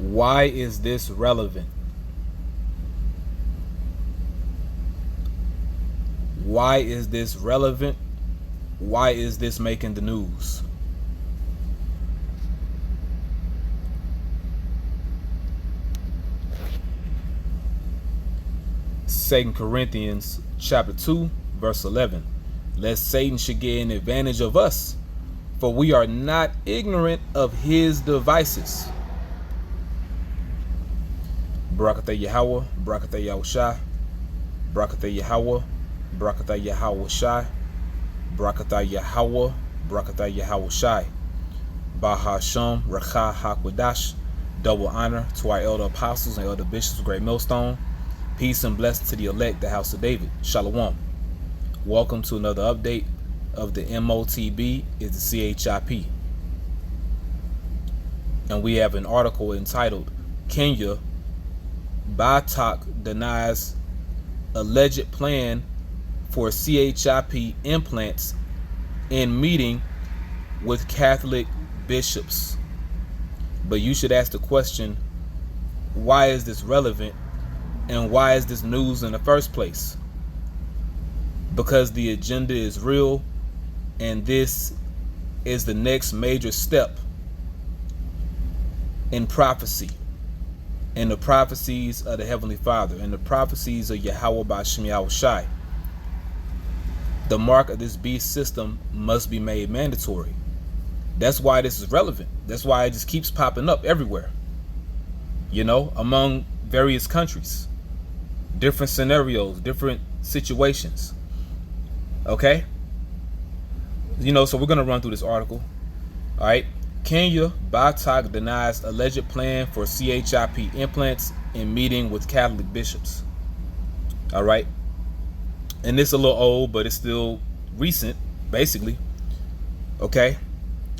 Why is this relevant? Why is this relevant? Why is this making the news? Second Corinthians chapter 2, verse 11. Lest Satan should get an advantage of us, for we are not ignorant of his devices. Barakatah Yahweh, Barakatah Yahushai, Barakatah Yahweh, Barakatah Yahweh Shai, Barakatah Yahweh, Barakatah Yahweh Shai, Bahasham, Rakha Hakwadash. Double honor to our elder apostles and elder bishops of Great Millstone. Peace and blessing to the elect, the house of David. Shalom. Welcome to another update of the MOTB is the CHIP. And we have an article entitled, Kenya, Bitok denies alleged plan for CHIP implants in meeting with Catholic bishops. But you should ask the question, why is this relevant and why is this news in the first place? Because the agenda is real, and this is the next major step in prophecy, in the prophecies of the Heavenly Father, in the prophecies of Yahweh Ba'Shem Yahushai. The mark of this beast system must be made mandatory. That's why this is relevant. That's why it just keeps popping up everywhere, you know, among various countries, different scenarios, different situations. Okay, you know, so we're gonna run through this article. All right. Kenya, Bitok denies alleged plan for CHIP implants in meeting with Catholic bishops. All right, and it's a little old, but it's still recent, basically. Okay,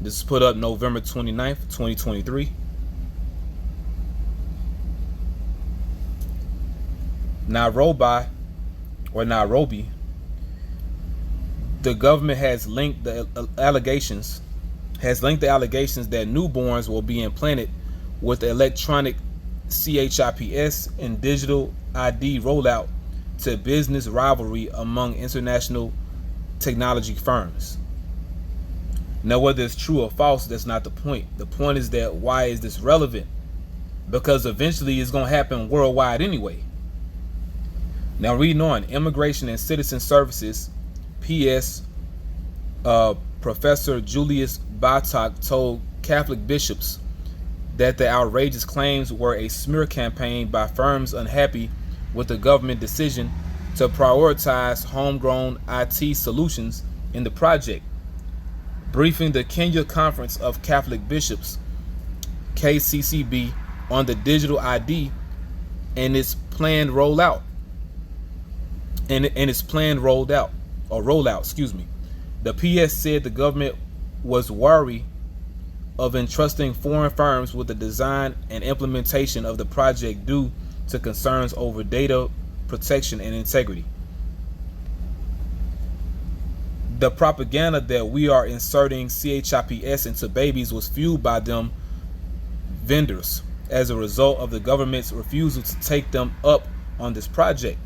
this is put up November 29th, 2023. Nairobi, the government has linked the allegations that newborns will be implanted with electronic CHIPS and digital ID rollout to business rivalry among international technology firms. Now, whether it's true or false, that's not the point. The point is that why is this relevant? Because eventually it's going to happen worldwide anyway. Now, reading on, Immigration and Citizen Services, PS, Professor Julius Bitok told Catholic bishops that the outrageous claims were a smear campaign by firms unhappy with the government decision to prioritize homegrown IT solutions in the project. Briefing the Kenya Conference of Catholic Bishops, KCCB, on the digital ID and its planned rollout. The PS said the government was wary of entrusting foreign firms with the design and implementation of the project due to concerns over data protection and integrity. The propaganda that we are inserting CHIPS into babies was fueled by them vendors as a result of the government's refusal to take them up on this project.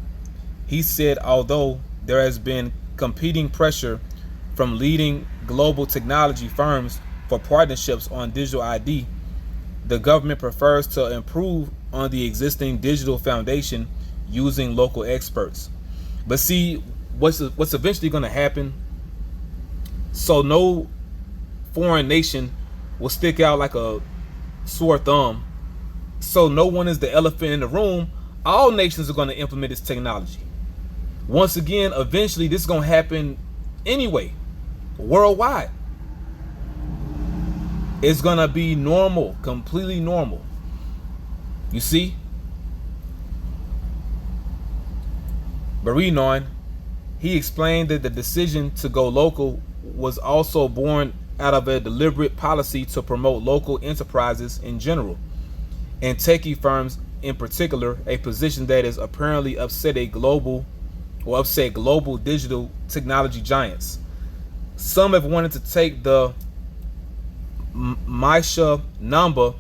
He said, although there has been competing pressure from leading global technology firms for partnerships on digital ID, the government prefers to improve on the existing digital foundation using local experts. But see, what's eventually going to happen, so no foreign nation will stick out like a sore thumb, so no one is the elephant in the room, all nations are going to implement this technology. Once again, eventually this is going to happen anyway, worldwide. It's going to be normal, completely normal. You see? But reading on, he explained that the decision to go local was also born out of a deliberate policy to promote local enterprises in general, and techie firms in particular, a position that has apparently upset global digital technology giants. Some have wanted to take the Maisha Namba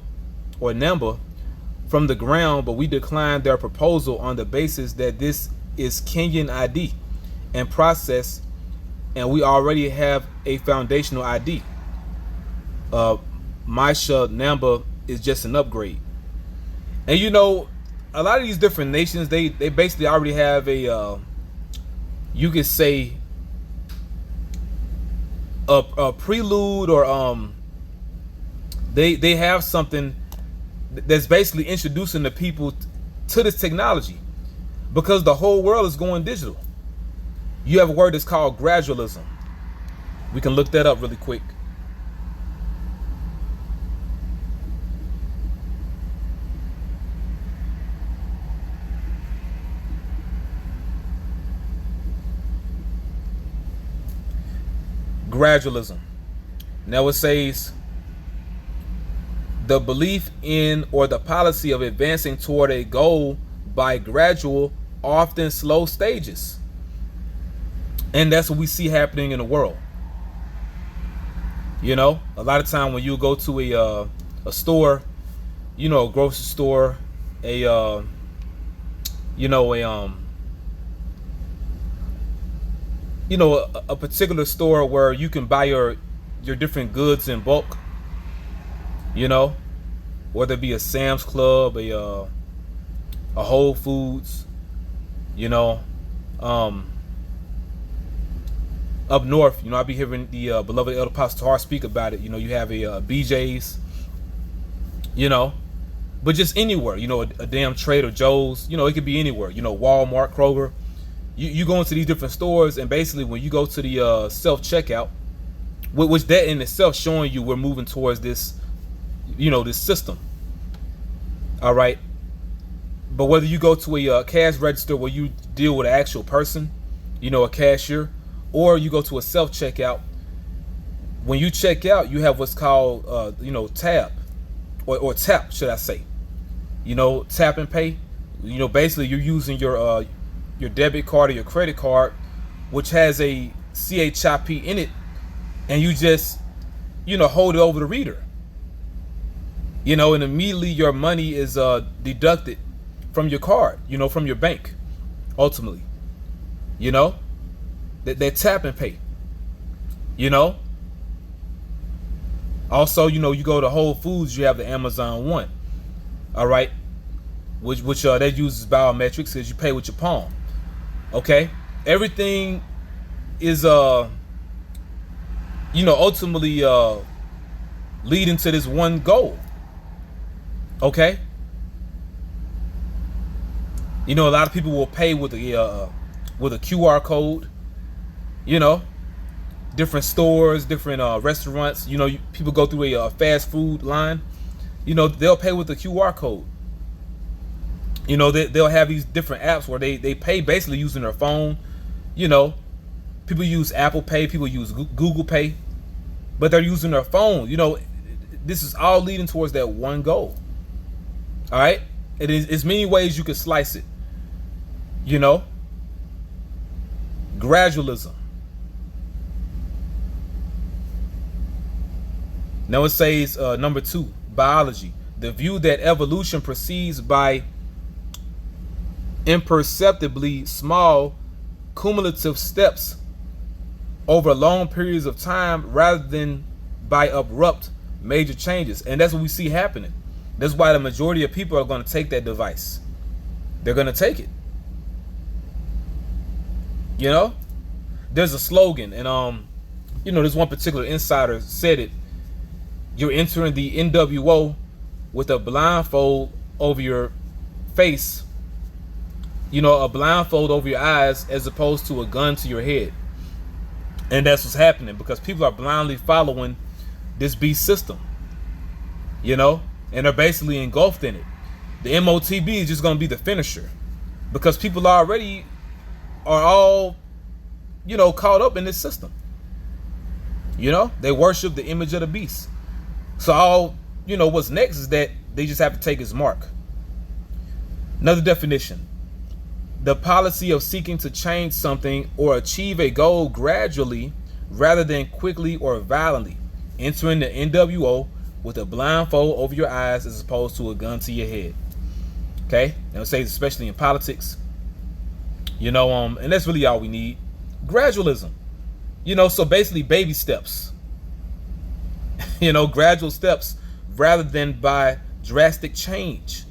from the ground, but we declined their proposal on the basis that this is Kenyan ID and process, and we already have a foundational ID. Maisha Namba is just an upgrade. And you know, a lot of these different nations, they basically already have a you could say a prelude, or they have something that's basically introducing the people to this technology, because the whole world is going digital. You have a word that's called gradualism. We can look that up really quick. Gradualism. Now it says the belief in or the policy of advancing toward a goal by gradual, often slow stages. And that's what we see happening in the world. You know, a lot of time when you go to a store, you know, a grocery store, a particular store where you can buy your different goods in bulk, you know, whether it be a Sam's Club, a Whole Foods, you know, up north, you know, I'll be hearing the beloved Elder Pastor Tar speak about it. You know, you have a BJ's, you know, but just anywhere, you know, a damn Trader Joe's, you know, it could be anywhere, you know, Walmart, Kroger. You go into these different stores, and basically when you go to the self-checkout, which that in itself showing you we're moving towards this, you know, this system. All right. But whether you go to a cash register where you deal with an actual person, you know, a cashier, or you go to a self-checkout, when you check out, you have what's called, you know, tab or tap, should I say. You know, tap and pay. You know, basically you're using your debit card or your credit card, which has a CHIP in it, and you just, you know, hold it over the reader. You know, and immediately your money is deducted from your card, you know, from your bank, ultimately. You know, that tap and pay. You know, also, you know, you go to Whole Foods, you have the Amazon One. All right, which that uses biometrics because you pay with your palm. Okay, everything is you know, ultimately leading to this one goal. Okay, you know, a lot of people will pay with a QR code. You know, different stores, different restaurants. You know, people go through a fast food line. You know, they'll pay with a QR code. You know, they'll have these different apps where they pay basically using their phone. You know, people use Apple Pay, people use Google Pay, but they're using their phone. You know, this is all leading towards that one goal. All right, it is, there's many ways you could slice it. You know, gradualism. Now it says number 2, biology. The view that evolution proceeds by imperceptibly small cumulative steps over long periods of time rather than by abrupt major changes. And that's what we see happening. That's why the majority of people are going to take that device. They're going to take it. You know, there's a slogan, and you know, this one particular insider said it. You're entering the NWO with a blindfold over your face, you know, a blindfold over your eyes as opposed to a gun to your head. And that's what's happening because people are blindly following this beast system, you know, and they're basically engulfed in it. The MOTB is just going to be the finisher because people already are all, you know, caught up in this system. You know, they worship the image of the beast. So all, you know, what's next is that they just have to take his mark. Another definition: the policy of seeking to change something or achieve a goal gradually rather than quickly or violently. Entering the NWO with a blindfold over your eyes as opposed to a gun to your head. Okay, and I would say especially in politics. You know, and that's really all we need. Gradualism. You know, so basically baby steps. You know, gradual steps rather than by drastic change.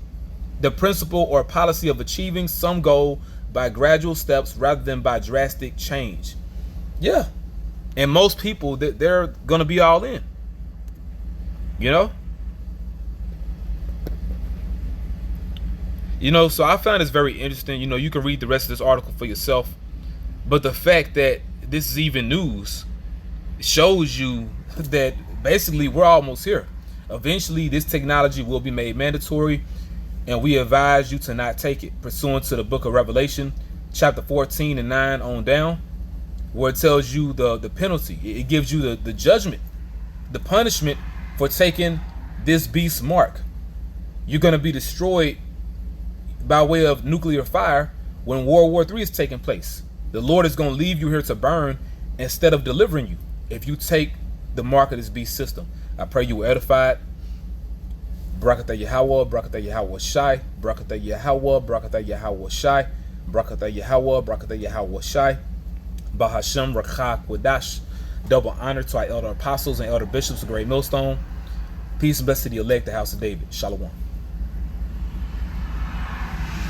The principle or policy of achieving some goal by gradual steps rather than by drastic change. Yeah. And most people, they're going to be all in. You know? You know, so I find this very interesting. You know, you can read the rest of this article for yourself. But the fact that this is even news shows you that basically we're almost here. Eventually, this technology will be made mandatory, and we advise you to not take it, pursuant to the book of Revelation, chapter 14 and 9 on down, where it tells you the penalty. It gives you the judgment, the punishment for taking this beast's mark. You're going to be destroyed by way of nuclear fire when World War III is taking place. The Lord is going to leave you here to burn instead of delivering you if you take the mark of this beast system. I pray you were edified. Barakatah Yahweh, Barakatah Yahweh Shai, Barakatah Yahweh, Barakatah Yahweh Shai, Barakatah Yahweh, Barakatah Yahweh Shai, Bahashem Rakha Kwadash. Double honor to our elder apostles and elder bishops of Great Millstone. Peace and blessing to the elect, the house of David. Shalom.